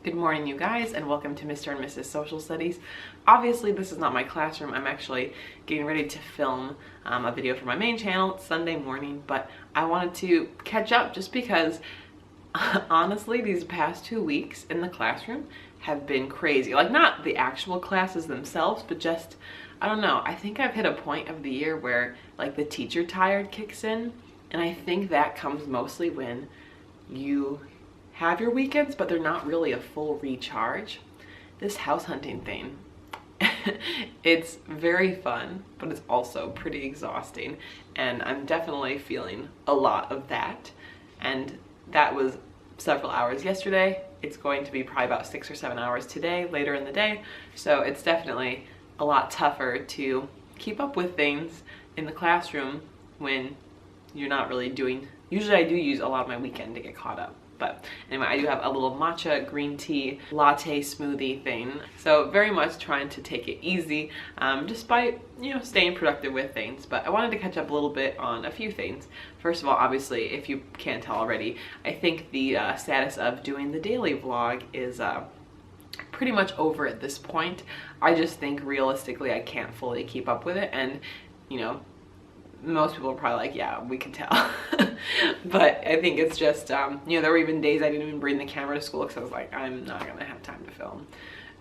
Good morning, you guys, and welcome to Mr. and Mrs. Social Studies. Obviously, this is not my classroom. I'm actually getting ready to film a video for my main channel. It's Sunday morning, but I wanted to catch up just because, honestly, these past 2 weeks in the classroom have been crazy. Like, not the actual classes themselves, but just, I don't know. I think I've hit a point of the year where, like, the teacher tired kicks in, and I think that comes mostly when you have your weekends, but they're not really a full recharge. This house hunting thing, it's very fun, but it's also pretty exhausting, and I'm definitely feeling a lot of that. And that was several hours yesterday. It's going to be probably about 6 or 7 hours today, later in the day. So it's definitely a lot tougher to keep up with things in the classroom when you're not really doing. Usually I do use a lot of my weekend to get caught up. But anyway, I do have a little matcha green tea latte smoothie thing. So very much trying to take it easy, despite, staying productive with things. But I wanted to catch up a little bit on a few things. First of all, obviously, if you can't tell already, I think the status of doing the daily vlog is pretty much over at this point. I just think realistically I can't fully keep up with it, and most people are probably like, yeah, we can tell. But I think it's just, there were even days I didn't even bring the camera to school because I was like, I'm not gonna have time to film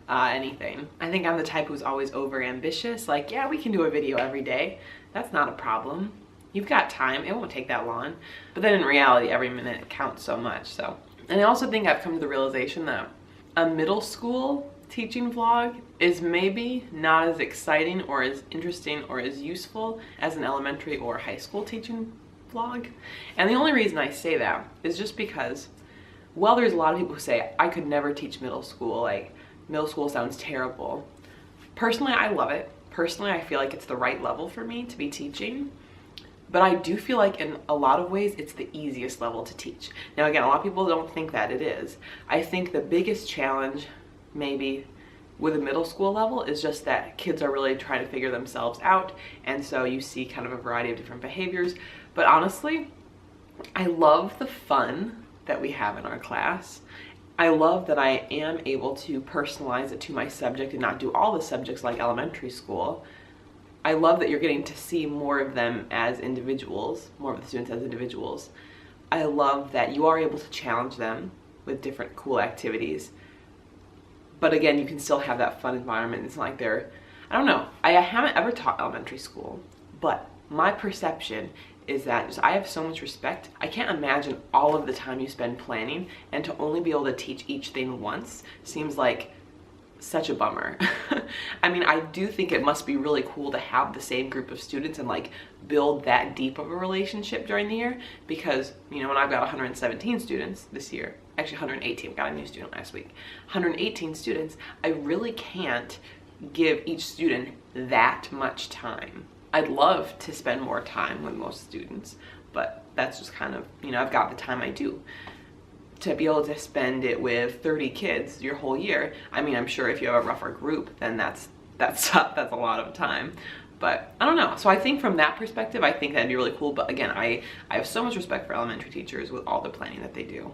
anything. I think I'm the type who's always over ambitious. Like, yeah, we can do a video every day. That's not a problem. You've got time, it won't take that long. But then in reality, every minute counts so much, so. And I also think I've come to the realization that a middle school teaching vlog is maybe not as exciting or as interesting or as useful as an elementary or high school teaching vlog. And the only reason I say that is just because, well, there's a lot of people who say I could never teach middle school, like middle school sounds terrible. Personally, I love it. Personally, I feel like it's the right level for me to be teaching. But I do feel like in a lot of ways, it's the easiest level to teach. Now, again, a lot of people don't think that it is. I think the biggest challenge maybe with a middle school level is just that kids are really trying to figure themselves out, and so you see kind of a variety of different behaviors. But honestly, I love the fun that we have in our class. I love that I am able to personalize it to my subject and not do all the subjects like elementary school. I love that you're getting to see more of them as individuals, more of the students as individuals. I love that you are able to challenge them with different cool activities. But again, you can still have that fun environment. It's not like they're, I don't know. I haven't ever taught elementary school, but my perception is that just, I have so much respect. I can't imagine all of the time you spend planning, and to only be able to teach each thing once seems like such a bummer. I mean, I do think it must be really cool to have the same group of students and like build that deep of a relationship during the year, because when I've got 117 students this year, actually 118, got a new student last week, 118 students, I really can't give each student that much time. I'd love to spend more time with most students, but that's just kind of, I've got the time I do. To be able to spend it with 30 kids your whole year, I mean, I'm sure if you have a rougher group, then that's a lot of time. But I don't know. So I think from that perspective, I think that'd be really cool. But again, I have so much respect for elementary teachers with all the planning that they do.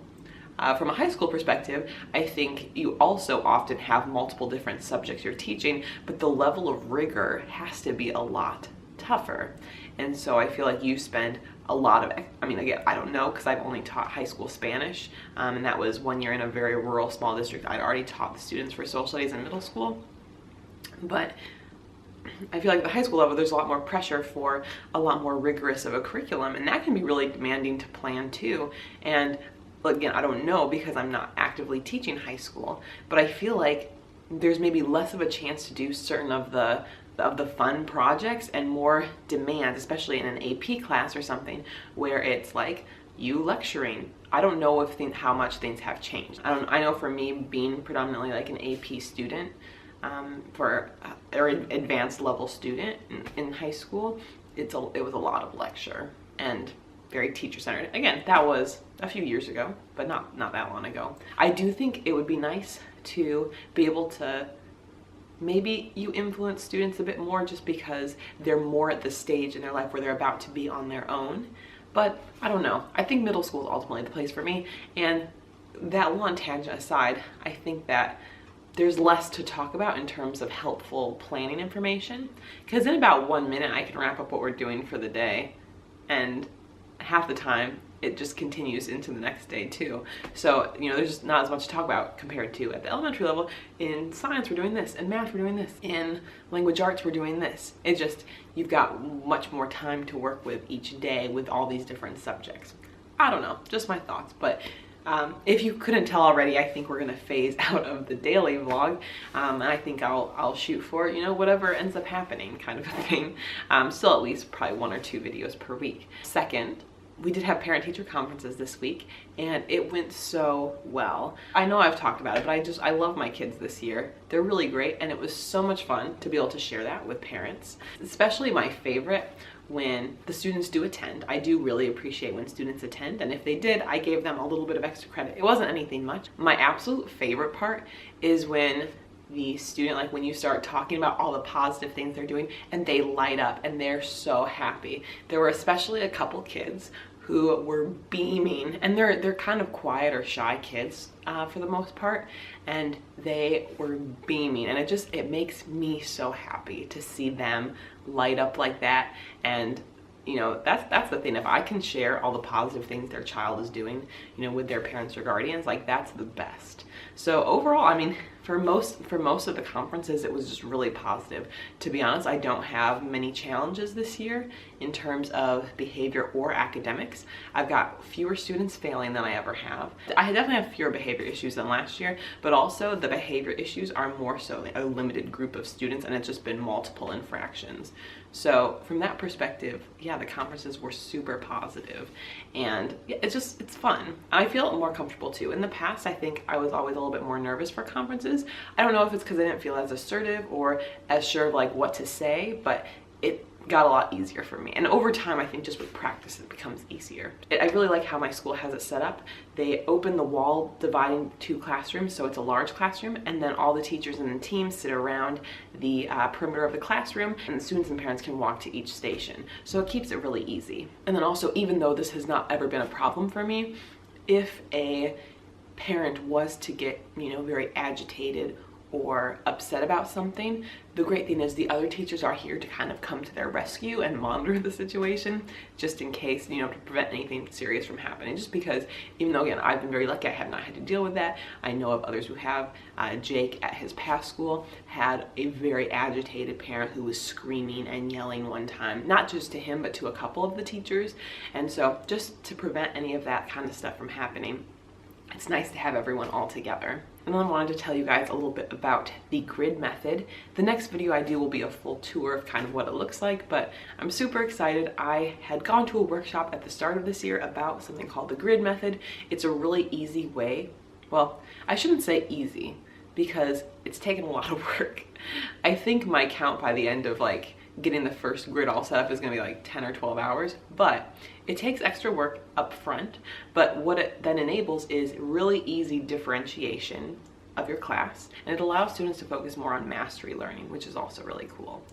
From a high school perspective, I think you also often have multiple different subjects you're teaching, but the level of rigor has to be a lot tougher. And so I feel like you spend a lot of, again, I don't know, because I've only taught high school Spanish, and that was 1 year in a very rural small district. I'd already taught the students for social studies in middle school, but I feel like at the high school level, there's a lot more pressure for a lot more rigorous of a curriculum, and that can be really demanding to plan too. And again, I don't know because I'm not actively teaching high school, but I feel like there's maybe less of a chance to do certain of the fun projects and more demand, especially in an AP class or something where it's like you lecturing. I don't know how much things have changed. I know for me, being predominantly like an AP student, or advanced level student in high school, it was a lot of lecture and very teacher-centered. Again, that was a few years ago, but not that long ago. I do think it would be nice to be able to maybe you influence students a bit more just because they're more at the stage in their life where they're about to be on their own. But I don't know. I think middle school is ultimately the place for me. And that long tangent aside, I think that there's less to talk about in terms of helpful planning information, because in about 1 minute I can wrap up what we're doing for the day, and half the time it just continues into the next day too. So, you know, there's just not as much to talk about compared to at the elementary level. In science, we're doing this. In math, we're doing this. In language arts, we're doing this. It's just, you've got much more time to work with each day with all these different subjects. I don't know, just my thoughts. But if you couldn't tell already, I think we're gonna phase out of the daily vlog. And I think I'll shoot for, you know, whatever ends up happening kind of a thing. Still at least probably 1 or 2 videos per week. Second, we did have parent-teacher conferences this week, and it went so well. I know I've talked about it, but I love my kids this year. They're really great, and it was so much fun to be able to share that with parents. Especially my favorite when the students do attend. I do really appreciate when students attend, and if they did, I gave them a little bit of extra credit. It wasn't anything much. My absolute favorite part is when the student, like when you start talking about all the positive things they're doing and they light up and they're so happy. There were especially a couple kids who were beaming, and they're kind of quiet or shy kids for the most part, and they were beaming, and it makes me so happy to see them light up like that. And you know, that's the thing. If I can share all the positive things their child is doing, you know, with their parents or guardians, like that's the best. So overall, I mean, for most of the conferences, it was just really positive. To be honest, I don't have many challenges this year in terms of behavior or academics. I've got fewer students failing than I ever have. I definitely have fewer behavior issues than last year, but also the behavior issues are more so a limited group of students, and it's just been multiple infractions. So from that perspective, yeah, the conferences were super positive, and it's fun. I feel more comfortable too. In the past, I think I was always a little bit more nervous for conferences. I don't know if it's because I didn't feel as assertive or as sure of like what to say, but it got a lot easier for me. And over time, I think just with practice, it becomes easier. I really like how my school has it set up. They open the wall dividing 2 classrooms, so it's a large classroom, and then all the teachers and the teams sit around the perimeter of the classroom, and the students and parents can walk to each station. So it keeps it really easy. And then also, even though this has not ever been a problem for me, if a parent was to get, you know, very agitated or upset about something, the great thing is the other teachers are here to kind of come to their rescue and monitor the situation, just in case, you know, to prevent anything serious from happening. Just because, even though again, I've been very lucky, I have not had to deal with that. I know of others who have. Jake at his past school had a very agitated parent who was screaming and yelling one time, not just to him, but to a couple of the teachers. And so just to prevent any of that kind of stuff from happening, it's nice to have everyone all together. And then I wanted to tell you guys a little bit about the grid method. The next video I do will be a full tour of kind of what it looks like, but I'm super excited. I had gone to a workshop at the start of this year about something called the grid method. It's a really easy way. Well, I shouldn't say easy, because it's taken a lot of work. I think my count by the end of like getting the first grid all set up is gonna be like 10 or 12 hours, but it takes extra work up front. But what it then enables is really easy differentiation of your class, and it allows students to focus more on mastery learning, which is also really cool.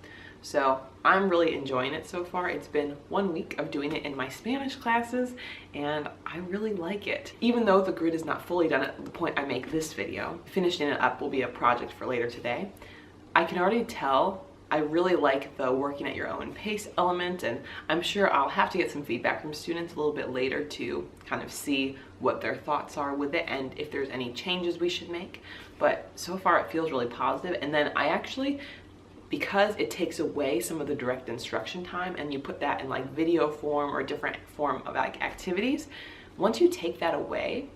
So I'm really enjoying it so far. It's been 1 week of doing it in my Spanish classes, and I really like it. Even though the grid is not fully done at the point I make this video, finishing it up will be a project for later today. I can already tell I really like the working at your own pace element, and I'm sure I'll have to get some feedback from students a little bit later to kind of see what their thoughts are with it and if there's any changes we should make. But so far it feels really positive. And then I actually, because it takes away some of the direct instruction time and you put that in like video form or different form of like activities, once you take that away,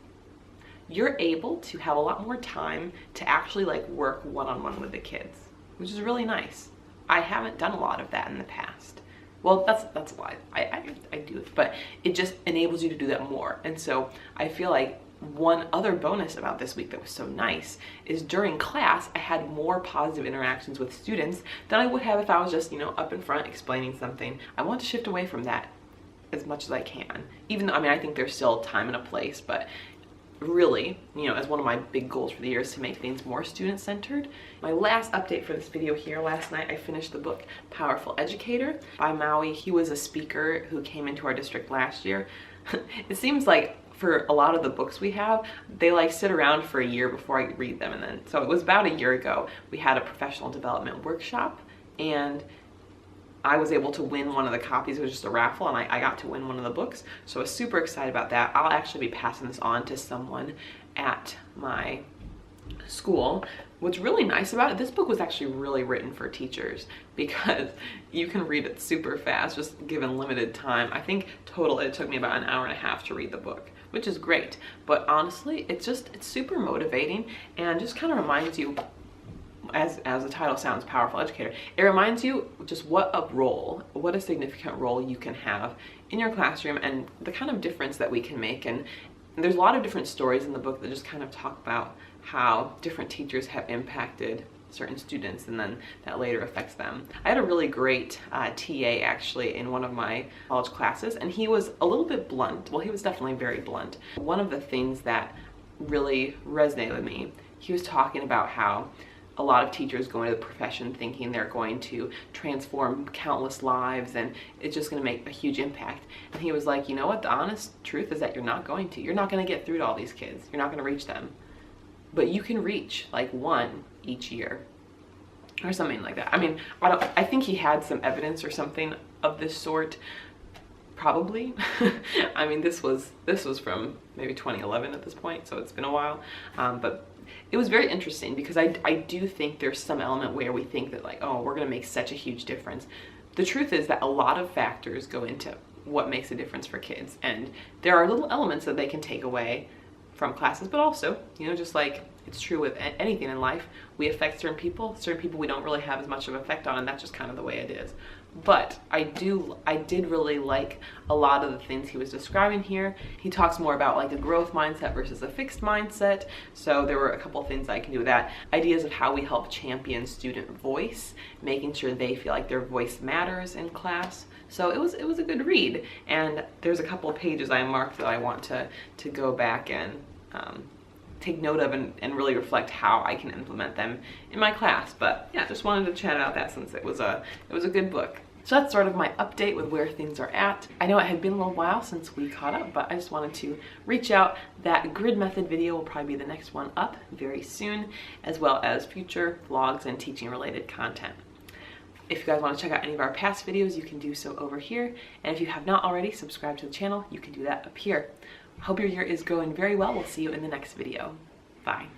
you're able to have a lot more time to actually like work one-on-one with the kids, which is really nice. I haven't done a lot of that in the past. Well, that's why I do it, but it just enables you to do that more. And so I feel like one other bonus about this week that was so nice is during class, I had more positive interactions with students than I would have if I was just, you know, up in front explaining something. I want to shift away from that as much as I can, even though, I mean, I think there's still time and a place, but really, you know, as one of my big goals for the year is to make things more student-centered. My last update for this video here, last night I finished the book Powerful Educator by Maui. He was a speaker who came into our district last year. It seems like for a lot of the books we have, they like sit around for a year before I read them. And then, so it was about a year ago, we had a professional development workshop, and I was able to win one of the copies. It was just a raffle, and I got to win one of the books. So I was super excited about that. I'll actually be passing this on to someone at my school. What's really nice about it, this book was actually really written for teachers because you can read it super fast, just given limited time. I think total it took me about an hour and a half to read the book, which is great. But honestly, it's super motivating and just kind of reminds you, as the title sounds, Powerful Educator, it reminds you just what a significant role you can have in your classroom and the kind of difference that we can make. And there's a lot of different stories in the book that just kind of talk about how different teachers have impacted certain students and then that later affects them. I had a really great TA actually in one of my college classes, and he was a little bit blunt. Well, he was definitely very blunt. One of the things that really resonated with me, he was talking about how a lot of teachers go into the profession thinking they're going to transform countless lives and it's just going to make a huge impact. And he was like, you know what, the honest truth is that you're not going to. You're not going to get through to all these kids. You're not going to reach them. But you can reach like one each year or something like that. I mean, I think he had some evidence or something of this sort, probably. I mean, this was from maybe 2011 at this point, so it's been a while. But it was very interesting because I do think there's some element where we think that like, oh, we're gonna make such a huge difference. The truth is that a lot of factors go into what makes a difference for kids, and there are little elements that they can take away from classes, but also, you know, just like it's true with anything in life, we affect certain people we don't really have as much of an effect on, and that's just kind of the way it is. But I did really like a lot of the things he was describing here. He talks more about like a growth mindset versus a fixed mindset. So there were a couple of things I can do with that. Ideas of how we help champion student voice, making sure they feel like their voice matters in class. So it was a good read. And there's a couple of pages I marked that I want to go back and take note of and really reflect how I can implement them in my class. But yeah, just wanted to chat about that since it was a good book. So that's sort of my update with where things are at. I know it had been a little while since we caught up, but I just wanted to reach out. That grid method video will probably be the next one up very soon, as well as future vlogs and teaching related content. If you guys want to check out any of our past videos, you can do so over here. And if you have not already subscribed to the channel, you can do that up here. Hope your year is going very well. We'll see you in the next video. Bye.